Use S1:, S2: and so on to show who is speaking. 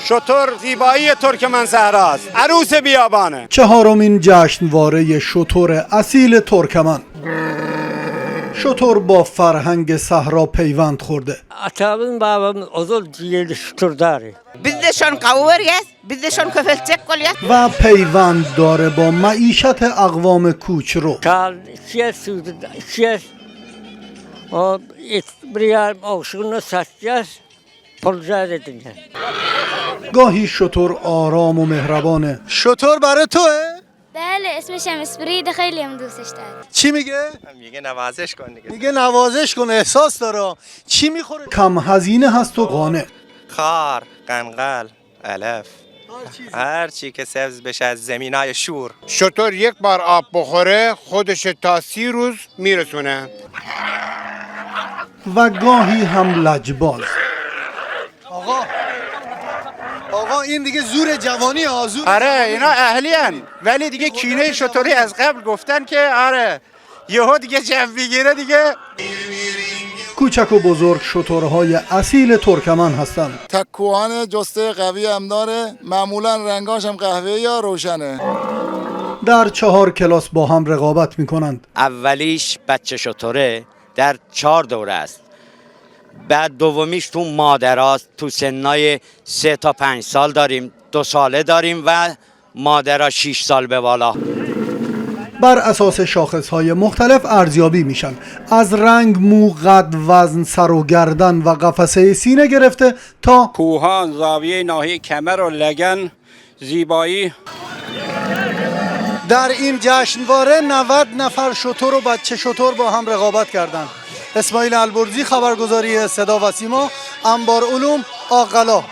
S1: شتر زیبایی ترکمن صحراست، عروس بیابانه.
S2: چهارمین جشنواره شتر اصیل ترکمن. شتر با فرهنگ صحرا پیوند خورده.
S3: Atamın babamın ozul ciğerli şuturdari.
S4: Bizdeshon qavuryas, bizdeshon köfelçek qolyas.
S2: و پیوند داره با معیشت اقوام کوچرو.
S3: Kal içiye sürdü, içiye o buraya oğuşunu satacağız, pulcağız edince.
S2: گاهی شتر آرام و مهربانه. شتر برای توه؟
S5: بله اسمش هم اسپرید خیلی هم دوستش دارم.
S2: چی میگه؟
S6: میگه نوازش کن دیگه.
S2: میگه نوازش کن، احساس داره. چی میخوره؟ کم هزینه هست و قانع.
S6: خار، قنقل، علف، هر چی که سبز بشه از زمینای شور.
S1: شتر یک بار آب بخوره خودش تا 30 روز میرسونه.
S2: و گاهی هم لجباز. آقا این دیگه زور جوانی ها، زور.
S1: آره اینا اهلیان، ولی دیگه کینه شتری از قبل گفتن که آره یهو دیگه جو میگیره دیگه.
S2: کوچک و بزرگ شترهای اصیل ترکمن هستند.
S7: تکوهان جسته قوی هم داره، معمولا رنگاش هم قهوه‌ای یا روشنه.
S2: در 4 کلاس با هم رقابت میکنند.
S8: اولیش بچه شتره در 4 دوره است. بعد دومیش تو مادراست، تو سنای 3 تا 5 سال داریم، 2 ساله داریم و مادرها 6 سال به بالا.
S2: بر اساس شاخصهای مختلف ارزیابی میشن، از رنگ، مو، قد، وزن، سر و گردن و قفسه سینه گرفته تا
S9: کوهان، زاویه ناحیه کمر و لگن، زیبایی.
S2: در این جشنواره 90 نفر شتر و بچه شتر با هم رقابت کردند. اسماعیل البرزی، خبرگزاری صدا و سیما، انبار علوم، آقلا.